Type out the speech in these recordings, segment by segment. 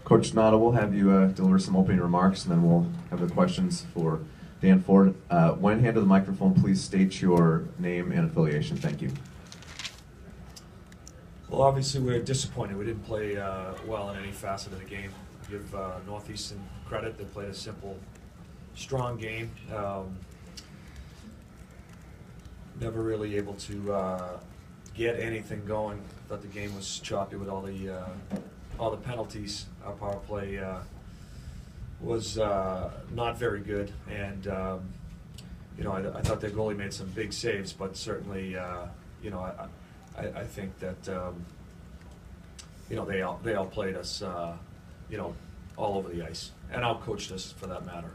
Coach Nada, we'll have you deliver some opening remarks, and then we'll have the questions for Dan Ford. When handed the microphone, please state your name and affiliation. Thank you. Well, obviously we're disappointed. We didn't play well in any facet of the game. Give Northeastern credit. They played a simple, strong game. Never really able to get anything going. Thought the game was choppy with all the penalties. Our power play was not very good, and I thought their goalie made some big saves, but certainly I think that they outplayed us all over the ice, and outcoached us for that matter.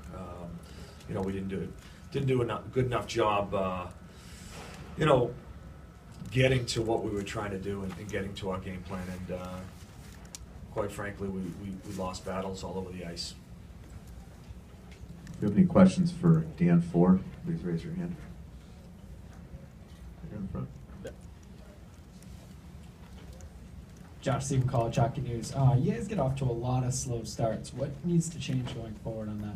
We didn't do a good enough job getting to what we were trying to do and getting to our game plan, and quite frankly we lost battles all over the ice. If you have any questions for Dan Ford, please raise your hand. Right here in front. Josh Stephen College Hockey News. You guys get off to a lot of slow starts. What needs to change going forward on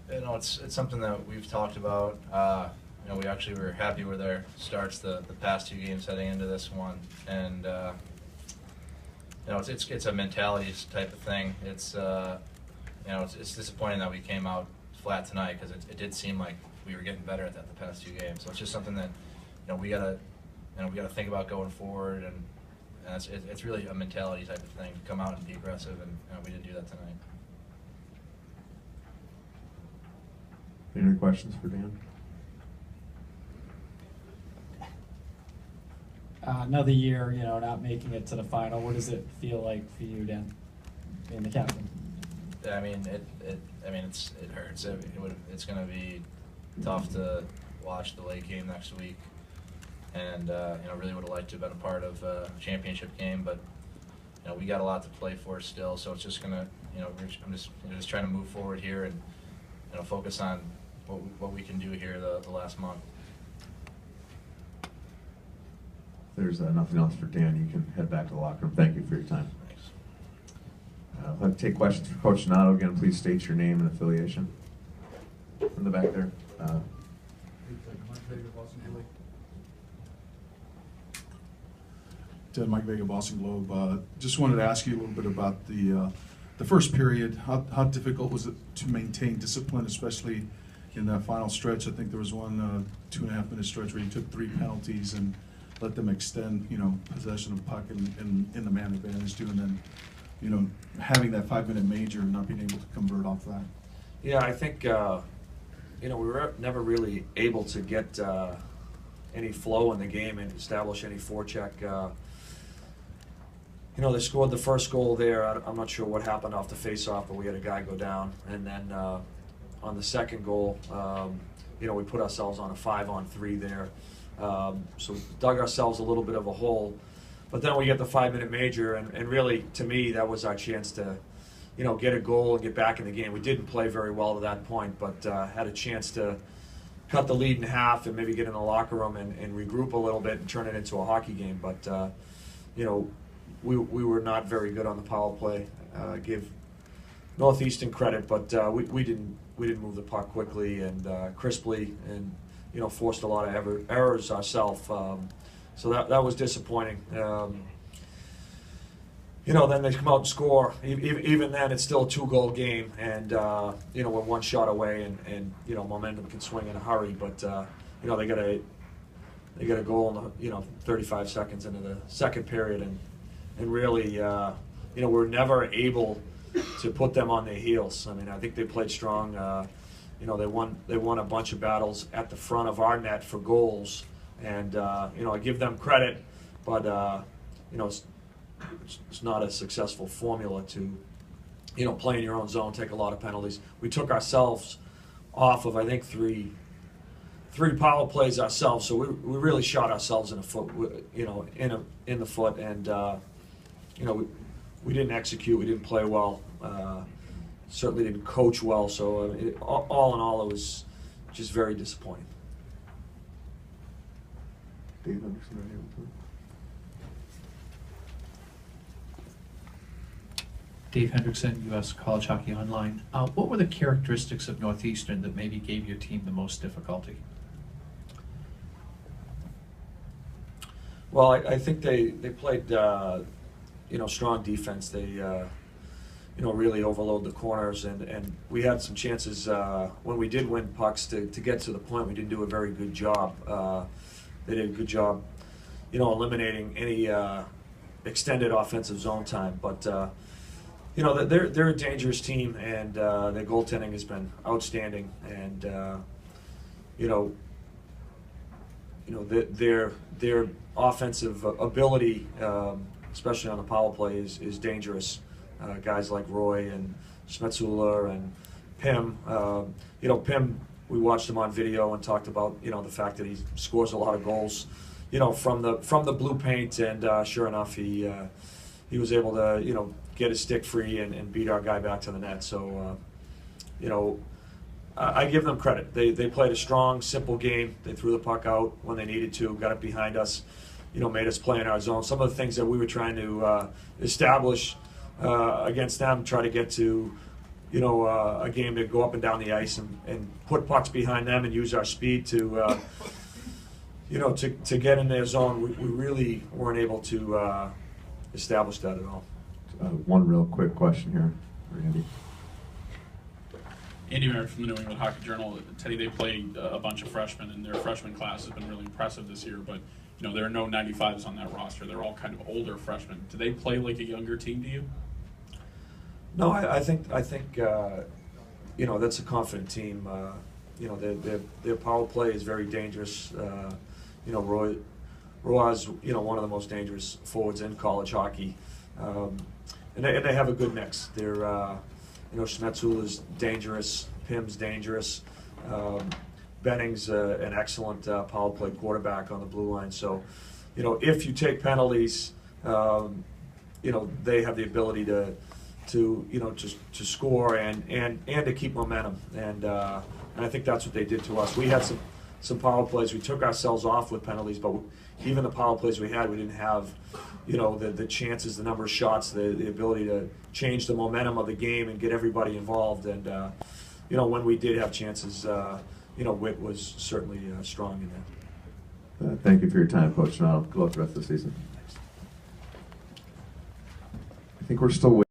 that? It's something that we've talked about. We actually were happy with our starts the past two games heading into this one, and it's a mentality type of thing. It's disappointing that we came out flat tonight, because it did seem like we were getting better at that the past two games. So it's just something that we gotta think about going forward, and it's really a mentality type of thing to come out and be aggressive, and we didn't do that tonight. Any other questions for Dan? Another year, not making it to the final. What does it feel like for you, Dan, being the captain? I mean, it hurts. It's going to be tough to watch the late game next week, and really would have liked to have been a part of a championship game, but we got a lot to play for still. So it's just gonna, I'm just trying to move forward here and focus on what we can do here the last month. If there's nothing else for Dan, you can head back to the locker room. Thank you for your time. Thanks. I'd like to take questions for Coach Nato. Again, please state your name and affiliation. From the back there. Mike Vega, Boston Globe. Just wanted to ask you a little bit about the first period. How difficult was it to maintain discipline, especially in that final stretch? I think there was one 2.5 minute stretch where you took 3 penalties and let them extend, possession of puck in the man advantage too, and then, having that 5-minute major and not being able to convert off that. Yeah, I think we were never really able to get any flow in the game and establish any forecheck. They scored the first goal there. I'm not sure what happened off the face-off, but we had a guy go down. And then on the second goal, we put ourselves on a 5-on-3 there. So we dug ourselves a little bit of a hole. But then we get the 5-minute major, and really, to me, that was our chance to, get a goal and get back in the game. We didn't play very well to that point, but had a chance to cut the lead in half and maybe get in the locker room and regroup a little bit and turn it into a hockey game. But, we were not very good on the power play. Give Northeastern credit, but we didn't move the puck quickly and crisply, and forced a lot of errors ourselves. So that was disappointing. Then they come out and score. Even then, it's still a 2-goal game, and we're one shot away, and momentum can swing in a hurry. But they got a goal in the 35 seconds into the second period, and really we're never able to put them on their heels. I mean, I think they played strong. They won a bunch of battles at the front of our net for goals, and I give them credit, but it's not a successful formula to play in your own zone, take a lot of penalties. We took ourselves off of, I think, three power plays ourselves, so we really shot ourselves in the foot, in the foot, and we didn't execute, we didn't play well, certainly didn't coach well. So all in all, it was just very disappointing. Dave Anderson, right here. Dave Hendrickson, U.S. College Hockey Online. What were the characteristics of Northeastern that maybe gave your team the most difficulty? Well, I think they played strong defense. They really overload the corners, and we had some chances when we did win pucks to get to the point. We didn't do a very good job. They did a good job, eliminating any extended offensive zone time. But they're a dangerous team, and their goaltending has been outstanding. And their offensive ability, especially on the power play, is dangerous. Guys like Roy and Smetsula and Pim. Pim, we watched him on video and talked about the fact that he scores a lot of goals, from the blue paint, and sure enough, he was able to get his stick free and beat our guy back to the net. So I give them credit. They played a strong, simple game. They threw the puck out when they needed to, got it behind us, made us play in our zone. Some of the things that we were trying to establish against them, try to get to, a game to go up and down the ice and put pucks behind them and use our speed to get in their zone. We really weren't able to establish that at all. One real quick question here, Randy. Andy Merritt from the New England Hockey Journal. Teddy, they played a bunch of freshmen, and their freshman class has been really impressive this year, but there are no 95s on that roster. They're all kind of older freshmen. Do they play like a younger team to you? No, I think that's a confident team. Their power play is very dangerous. Roy's one of the most dangerous forwards in college hockey, and they have a good mix. They're Smetsula's dangerous, Pim's dangerous. Benning's an excellent power play quarterback on the blue line. So, if you take penalties, they have the ability to score and to keep momentum. And I think that's what they did to us. We had some power plays. We took ourselves off with penalties, but even the power plays we had, we didn't have, the chances, the number of shots, the ability to change the momentum of the game and get everybody involved. And, when we did have chances, Witt was certainly strong in that. Thank you for your time, Coach. Now, good luck the rest of the season. I think we're still waiting.